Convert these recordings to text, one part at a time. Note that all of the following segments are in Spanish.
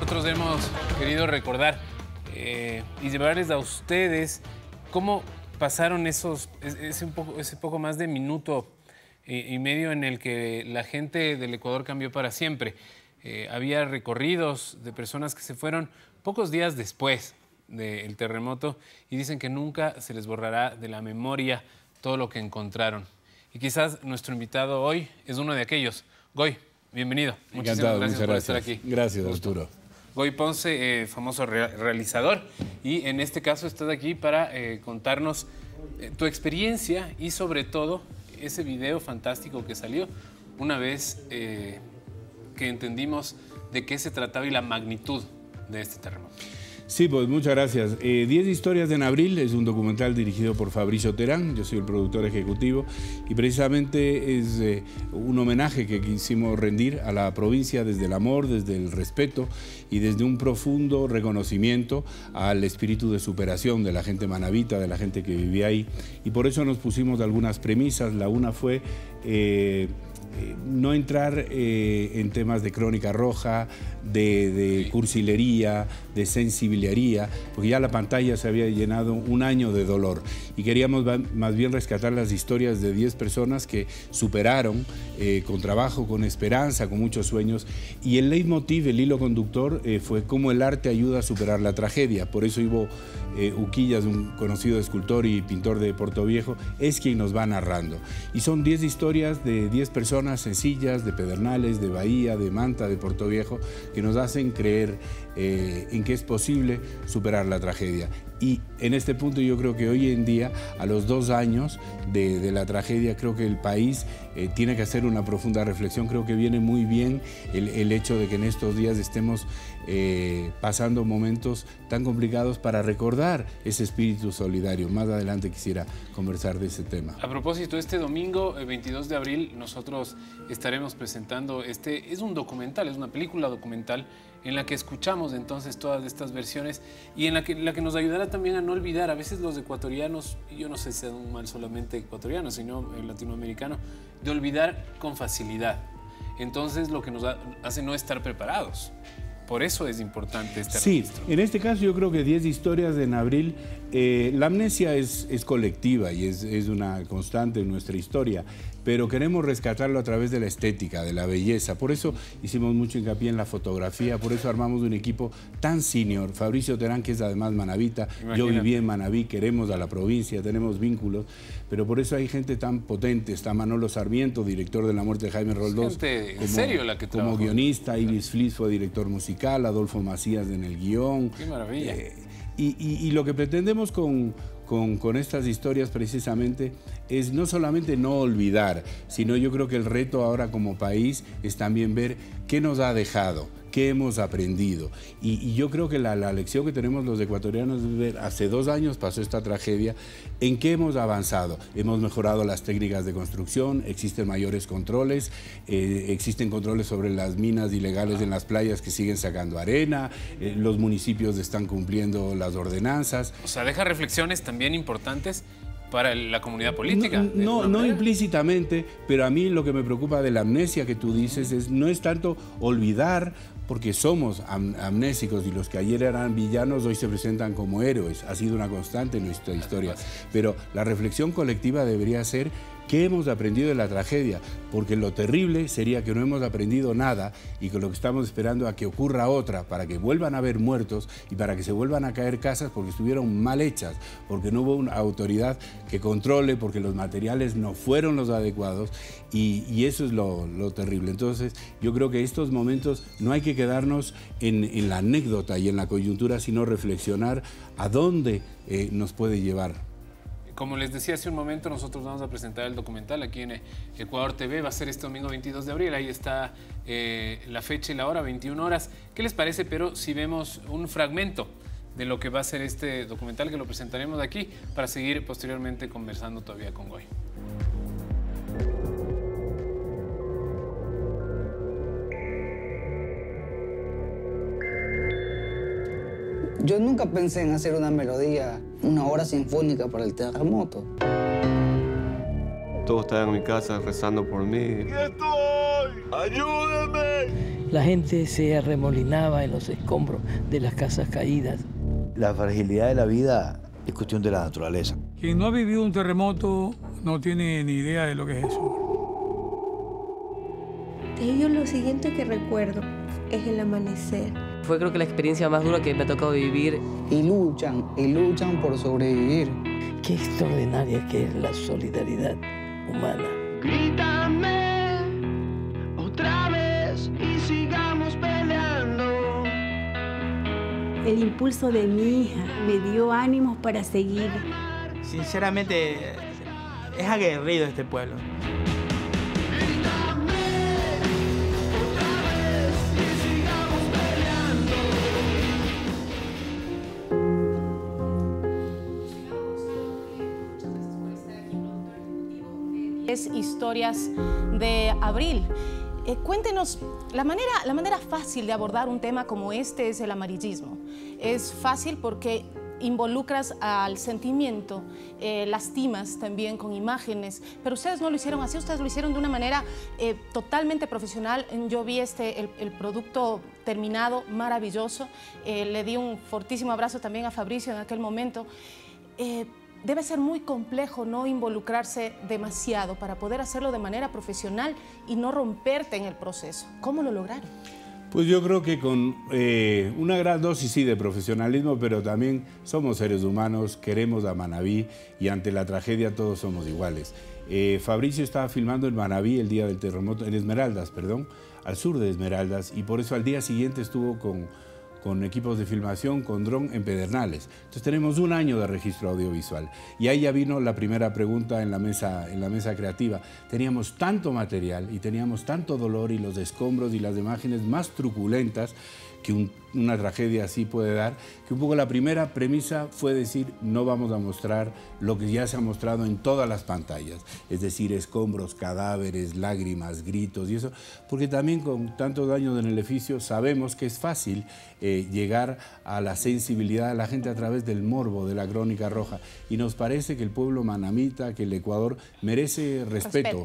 Nosotros hemos querido recordar y llevarles a ustedes cómo pasaron ese poco más de minuto y medio en el que la gente del Ecuador cambió para siempre. Había recorridos de personas que se fueron pocos días después del terremoto y dicen que nunca se les borrará de la memoria todo lo que encontraron. Y quizás nuestro invitado hoy es uno de aquellos. Goy, bienvenido. Encantado, Muchísimas gracias por estar aquí. Gracias, Arturo. Goy Ponce, famoso realizador, y en este caso estás aquí para contarnos tu experiencia y sobre todo ese video fantástico que salió una vez que entendimos de qué se trataba y la magnitud de este terremoto. Sí, pues muchas gracias. 10 historias en abril es un documental dirigido por Fabricio Terán, yo soy el productor ejecutivo y precisamente es un homenaje que quisimos rendir a la provincia desde el amor, desde el respeto y desde un profundo reconocimiento al espíritu de superación de la gente manabita, de la gente que vivía ahí, y por eso nos pusimos algunas premisas. La una fue no entrar en temas de crónica roja, de cursilería, de sensibilería, porque ya la pantalla se había llenado un año de dolor y queríamos más bien rescatar las historias de 10 personas que superaron con trabajo, con esperanza, con muchos sueños, y el leitmotiv, el hilo conductor fue cómo el arte ayuda a superar la tragedia. Por eso Ivo Uquillas, un conocido escultor y pintor de Portoviejo, es quien nos va narrando. Y son 10 historias de 10 personas sencillas, de Pedernales, de Bahía, de Manta, de Portoviejo, que nos hacen creer en que es posible superar la tragedia. Y en este punto yo creo que hoy en día, a los 2 años de la tragedia, creo que el país tiene que hacer una profunda reflexión. Creo que viene muy bien el hecho de que en estos días estemos pasando momentos tan complicados para recordar ese espíritu solidario. Más adelante quisiera conversar de ese tema. A propósito, este domingo, 22 de abril, nosotros estaremos presentando es un documental, es una película documental en la que escuchamos entonces todas estas versiones y en la que nos ayudará también a no olvidar. A veces los ecuatorianos, yo no sé si son mal solamente ecuatorianos, sino latinoamericanos, de olvidar con facilidad. Entonces lo que nos hace no estar preparados. Por eso es importante este registro. Sí, en este caso yo creo que 10 historias en abril, la amnesia es colectiva y es una constante en nuestra historia, pero queremos rescatarlo a través de la estética, de la belleza. Por eso hicimos mucho hincapié en la fotografía, por eso armamos un equipo tan senior. Fabricio Terán, que es además manabita, yo viví en Manabí, queremos a la provincia, tenemos vínculos, pero por eso hay gente tan potente. Está Manolo Sarmiento, director de La muerte de Jaime Roldós, en serio la que como guionista. Ibis Flis fue director musical, Adolfo Macías en el guión. ¡Qué maravilla! Y lo que pretendemos con estas historias precisamente es no solamente no olvidar, sino yo creo que el reto ahora como país es también ver qué nos ha dejado, qué hemos aprendido. Y yo creo que la lección que tenemos los ecuatorianos es ver, hace 2 años pasó esta tragedia, en qué hemos avanzado. Hemos mejorado las técnicas de construcción, existen mayores controles, existen controles sobre las minas ilegales en las playas que siguen sacando arena, los municipios están cumpliendo las ordenanzas. O sea, deja reflexiones también importantes para la comunidad política. No implícitamente, pero a mí lo que me preocupa de la amnesia que tú dices no es tanto olvidar, porque somos amnésicos y los que ayer eran villanos hoy se presentan como héroes. Ha sido una constante en nuestra historia. Pero la reflexión colectiva debería ser qué hemos aprendido de la tragedia, porque lo terrible sería que no hemos aprendido nada y que lo que estamos esperando a que ocurra otra, para que vuelvan a haber muertos y para que se vuelvan a caer casas porque estuvieron mal hechas, porque no hubo una autoridad que controle, porque los materiales no fueron los adecuados y eso es lo terrible. Entonces yo creo que estos momentos no hay que quedarnos en la anécdota y en la coyuntura, sino reflexionar a dónde nos puede llevar. Como les decía hace un momento, nosotros vamos a presentar el documental aquí en Ecuador TV. Va a ser este domingo 22 de abril. Ahí está la fecha y la hora, 21 horas. ¿Qué les parece? Pero si vemos un fragmento de lo que va a ser este documental, que lo presentaremos aquí para seguir posteriormente conversando todavía con Goy. Yo nunca pensé en hacer una melodía, una obra sinfónica para el terremoto. Todos estaban en mi casa rezando por mí. ¡Aquí estoy! ¡Ayúdeme! La gente se arremolinaba en los escombros de las casas caídas. La fragilidad de la vida es cuestión de la naturaleza. Quien no ha vivido un terremoto no tiene ni idea de lo que es eso. De ellos lo siguiente que recuerdo es el amanecer. Fue creo que la experiencia más dura que me ha tocado vivir. Y luchan por sobrevivir. Qué extraordinaria que es la solidaridad humana. Grítame otra vez y sigamos peleando. El impulso de mi hija me dio ánimos para seguir. Sinceramente, es aguerrido este pueblo. Historias de Abril. Cuéntenos, la manera fácil de abordar un tema como este es el amarillismo. Es fácil porque involucras al sentimiento, lastimas también con imágenes, pero ustedes no lo hicieron así, ustedes lo hicieron de una manera totalmente profesional. Yo vi el producto terminado, maravilloso. Le di un fortísimo abrazo también a Fabricio en aquel momento. Debe ser muy complejo no involucrarse demasiado para poder hacerlo de manera profesional y no romperte en el proceso. ¿Cómo lo lograron? Pues yo creo que con una gran dosis, sí, de profesionalismo, pero también somos seres humanos, queremos a Manabí y ante la tragedia todos somos iguales. Fabricio estaba filmando en Manabí el día del terremoto, en Esmeraldas, perdón, al sur de Esmeraldas, y por eso al día siguiente estuvo con equipos de filmación, con dron en Pedernales. Entonces tenemos un año de registro audiovisual. Y ahí ya vino la primera pregunta en la mesa creativa. Teníamos tanto material y teníamos tanto dolor y los escombros y las imágenes más truculentas que una tragedia así puede dar, que un poco la primera premisa fue decir, no vamos a mostrar lo que ya se ha mostrado en todas las pantallas, es decir, escombros, cadáveres, lágrimas, gritos y eso, porque también con tantos años en el oficio sabemos que es fácil llegar a la sensibilidad de la gente a través del morbo de la crónica roja, y nos parece que el pueblo manamita, que el Ecuador merece respeto.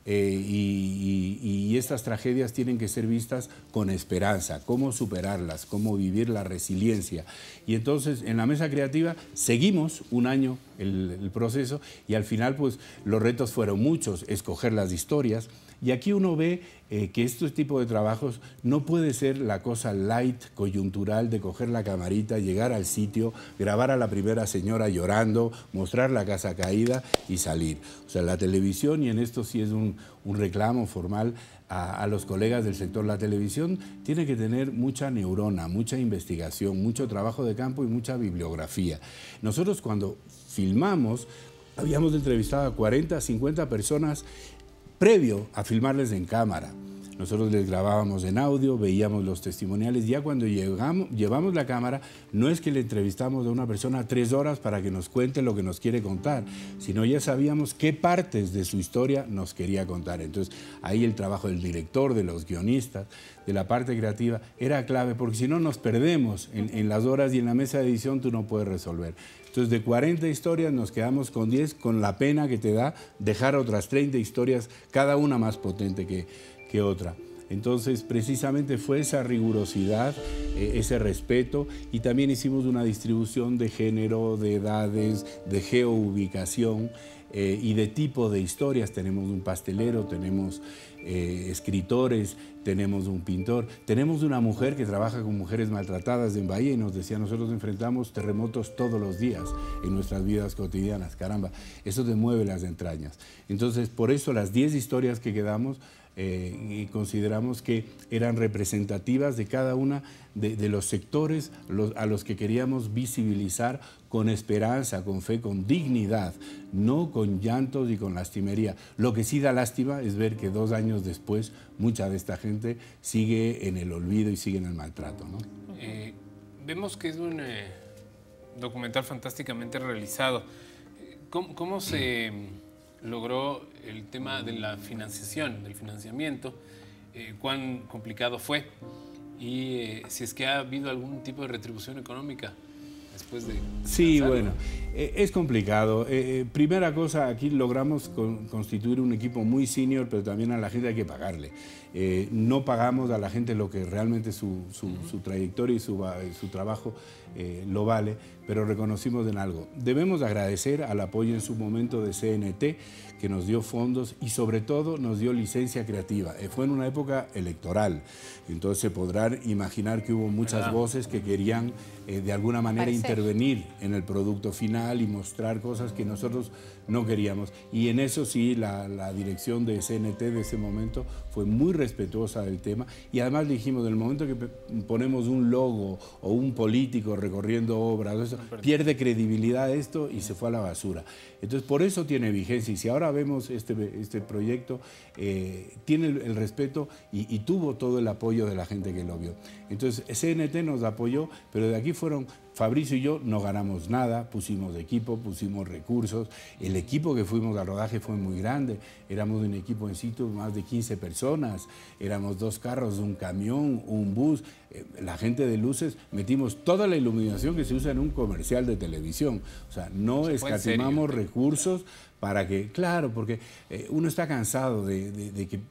Y estas tragedias tienen que ser vistas con esperanza, cómo superarlas, cómo vivir la resiliencia. Y entonces en la mesa creativa seguimos un año el proceso y al final pues los retos fueron muchos, escoger las historias. Y aquí uno ve que este tipo de trabajos no puede ser la cosa light, coyuntural, de coger la camarita, llegar al sitio, grabar a la primera señora llorando, mostrar la casa caída y salir. O sea, la televisión, y en esto sí es un reclamo formal a los colegas del sector, la televisión tiene que tener mucha neurona, mucha investigación, mucho trabajo de campo y mucha bibliografía. Nosotros cuando filmamos habíamos entrevistado a 40, 50 personas previo a filmarles en cámara. Nosotros les grabábamos en audio, veíamos los testimoniales. Ya cuando llevamos la cámara, no es que le entrevistamos a una persona 3 horas para que nos cuente lo que nos quiere contar, sino ya sabíamos qué partes de su historia nos quería contar. Entonces, ahí el trabajo del director, de los guionistas, de la parte creativa, era clave, porque si no nos perdemos en las horas y en la mesa de edición tú no puedes resolver. Entonces, de 40 historias nos quedamos con 10, con la pena que te da dejar otras 30 historias, cada una más potente que otra. Entonces, precisamente fue esa rigurosidad, ese respeto, y también hicimos una distribución de género, de edades, de geoubicación y de tipo de historias. Tenemos un pastelero, tenemos escritores, tenemos un pintor, tenemos una mujer que trabaja con mujeres maltratadas en Bahía y nos decía, nosotros enfrentamos terremotos todos los días en nuestras vidas cotidianas. Caramba, eso te mueve las entrañas. Entonces, por eso las 10 historias que quedamos y consideramos que eran representativas de cada una de los sectores a los que queríamos visibilizar con esperanza, con fe, con dignidad, no con llantos y con lastimería. Lo que sí da lástima es ver que 2 años después mucha de esta gente sigue en el olvido y sigue en el maltrato, ¿no? Vemos que es un documental fantásticamente realizado. ¿Cómo se logró el tema de la financiación, del financiamiento? ¿Cuán complicado fue? Y si es que ha habido algún tipo de retribución económica después de... Sí, lanzarlo. bueno, es complicado. Primera cosa, aquí logramos constituir un equipo muy senior, pero también a la gente hay que pagarle. No pagamos a la gente lo que realmente su trayectoria y su trabajo lo vale, pero reconocimos en algo. Debemos agradecer al apoyo en su momento de CNT, que nos dio fondos y sobre todo nos dio licencia creativa. Fue en una época electoral, entonces se podrán imaginar que hubo muchas voces que querían de alguna manera intervenir en el producto final y mostrar cosas que nosotros no queríamos. Y en eso sí, la dirección de CNT de ese momento fue muy respetuosa del tema y además le dijimos, del momento que ponemos un logo o un político recorriendo obras, eso, pierde credibilidad esto y se fue a la basura. Entonces por eso tiene vigencia y si ahora vemos este proyecto, tiene el respeto y tuvo todo el apoyo de la gente que lo vio. Entonces CNT nos apoyó, pero de aquí fueron... Fabricio y yo no ganamos nada, pusimos equipo, pusimos recursos. El equipo que fuimos al rodaje fue muy grande. Éramos un equipo en sitio más de 15 personas. Éramos 2 carros, un camión, un bus. La gente de luces, metimos toda la iluminación que se usa en un comercial de televisión. O sea, no escatimamos recursos para que, claro, porque uno está cansado de que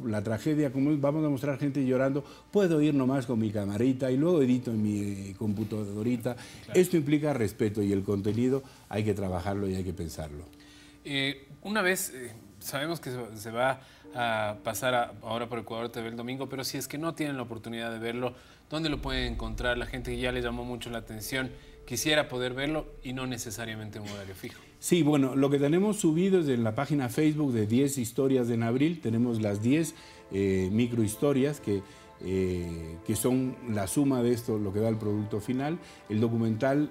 la tragedia, como vamos a mostrar gente llorando, puedo ir nomás con mi camarita y luego edito en mi computadorita. Claro. Esto implica respeto y el contenido hay que trabajarlo y hay que pensarlo. Una vez, sabemos que se va a pasar ahora por Ecuador TV el domingo, pero si es que no tienen la oportunidad de verlo, ¿dónde lo pueden encontrar? La gente que ya le llamó mucho la atención quisiera poder verlo y no necesariamente en un horario fijo. Sí, bueno, lo que tenemos subido es en la página Facebook de 10 historias de en abril. Tenemos las 10 microhistorias que son la suma de esto, lo que da el producto final. El documental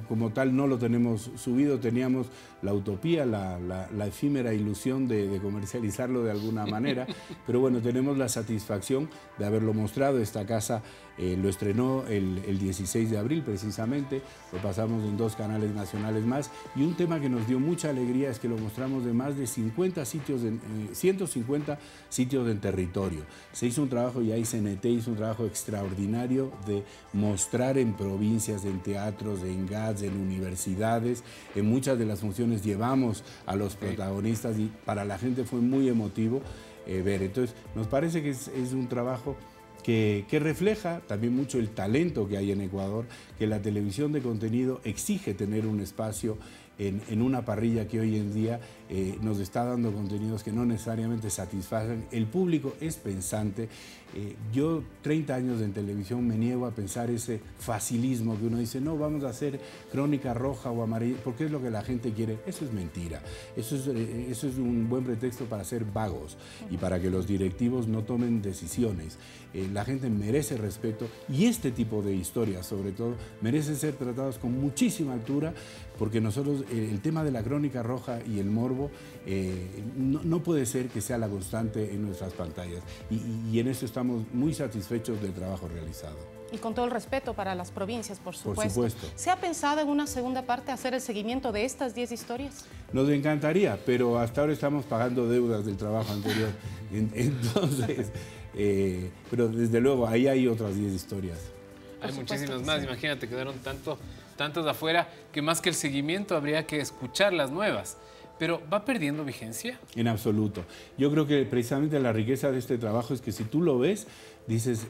como tal no lo tenemos subido, teníamos la utopía, la efímera ilusión de comercializarlo de alguna manera, pero bueno, tenemos la satisfacción de haberlo mostrado. Esta casa lo estrenó el 16 de abril precisamente, lo pasamos en 2 canales nacionales más y un tema que nos dio mucha alegría es que lo mostramos de más de 150 sitios en territorio. Se hizo un trabajo, ya CNT hizo un trabajo extraordinario de mostrar en provincias, en teatros, en GATS, en universidades. En muchas de las funciones llevamos a los protagonistas y para la gente fue muy emotivo ver. Entonces nos parece que es un trabajo que refleja también mucho el talento que hay en Ecuador, que la televisión de contenido exige tener un espacio en una parrilla que hoy en día nos está dando contenidos que no necesariamente satisfacen. El público es pensante. Yo 30 años en televisión me niego a pensar ese facilismo que uno dice, no, vamos a hacer crónica roja o amarilla, porque es lo que la gente quiere. Eso es mentira. Eso es un buen pretexto para ser vagos y para que los directivos no tomen decisiones. La gente merece respeto y este tipo de historias, sobre todo, merecen ser tratados con muchísima altura, porque nosotros, el tema de la crónica roja y el morbo, no puede ser que sea la constante en nuestras pantallas. Y en eso estamos muy satisfechos del trabajo realizado. Y con todo el respeto para las provincias, por supuesto. Por supuesto. ¿Se ha pensado en una segunda parte hacer el seguimiento de estas 10 historias? Nos encantaría, pero hasta ahora estamos pagando deudas del trabajo anterior. Entonces, pero desde luego, ahí hay otras 10 historias. Hay muchísimas más, imagínate, quedaron tantos afuera que más que el seguimiento habría que escuchar las nuevas. Pero ¿va perdiendo vigencia? En absoluto. Yo creo que precisamente la riqueza de este trabajo es que si tú lo ves, dices,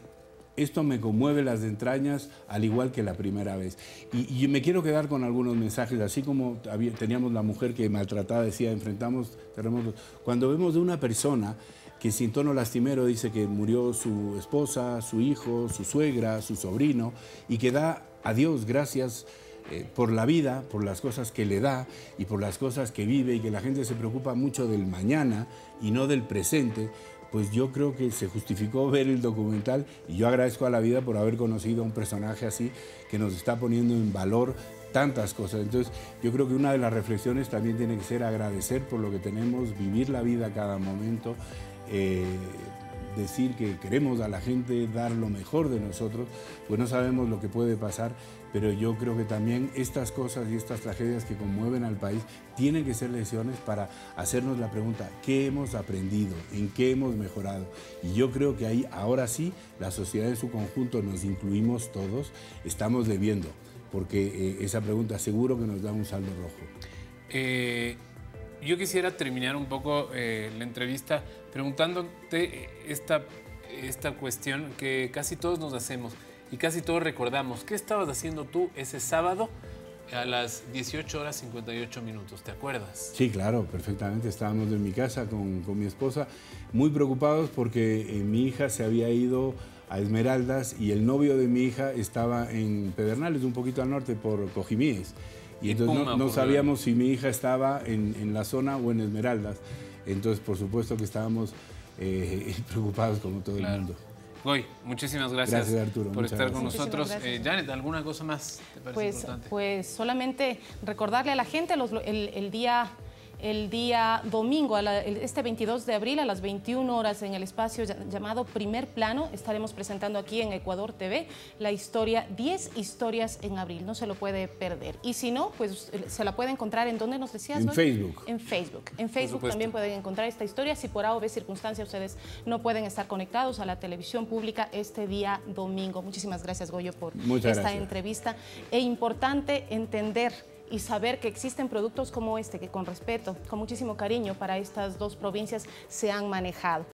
esto me conmueve las entrañas al igual que la primera vez. Y me quiero quedar con algunos mensajes, así como teníamos la mujer que maltratada decía, enfrentamos terremotos. Cuando vemos de una persona que sin tono lastimero dice que murió su esposa, su hijo, su suegra, su sobrino, y que da a Dios gracias por la vida, por las cosas que le da y por las cosas que vive, y que la gente se preocupa mucho del mañana y no del presente, pues yo creo que se justificó ver el documental y yo agradezco a la vida por haber conocido a un personaje así que nos está poniendo en valor tantas cosas. Entonces yo creo que una de las reflexiones también tiene que ser agradecer por lo que tenemos, vivir la vida a cada momento, decir que queremos a la gente dar lo mejor de nosotros, pues no sabemos lo que puede pasar, pero yo creo que también estas cosas y estas tragedias que conmueven al país tienen que ser lecciones para hacernos la pregunta, ¿qué hemos aprendido? ¿En qué hemos mejorado? Y yo creo que ahí, ahora sí, la sociedad en su conjunto, nos incluimos todos, estamos debiendo. porque esa pregunta seguro que nos da un saldo rojo. Yo quisiera terminar un poco la entrevista preguntándote esta cuestión que casi todos nos hacemos y casi todos recordamos. ¿Qué estabas haciendo tú ese sábado a las 18:58? ¿Te acuerdas? Sí, claro, perfectamente. Estábamos en mi casa con mi esposa, muy preocupados porque mi hija se había ido a Esmeraldas y el novio de mi hija estaba en Pedernales, un poquito al norte, por Cojimíes. Y entonces no sabíamos si mi hija estaba en la zona o en Esmeraldas. Entonces, por supuesto que estábamos preocupados como todo el mundo. Goy, muchísimas gracias, Arturo, por estar con nosotros. Janet, ¿alguna cosa más te parece importante? Pues solamente recordarle a la gente el día domingo, este 22 de abril a las 21 horas en el espacio llamado Primer Plano, estaremos presentando aquí en Ecuador TV la historia 10 historias en abril. No se lo puede perder. Y si no, pues se la puede encontrar en ¿dónde nos decías? En Facebook. En Facebook. En Facebook también pueden encontrar esta historia. Si por A o B circunstancia ustedes no pueden estar conectados a la televisión pública este día domingo. Muchísimas gracias, Goyo, por esta entrevista. Es importante entender y saber que existen productos como este que con respeto, con muchísimo cariño para estas dos provincias se han manejado.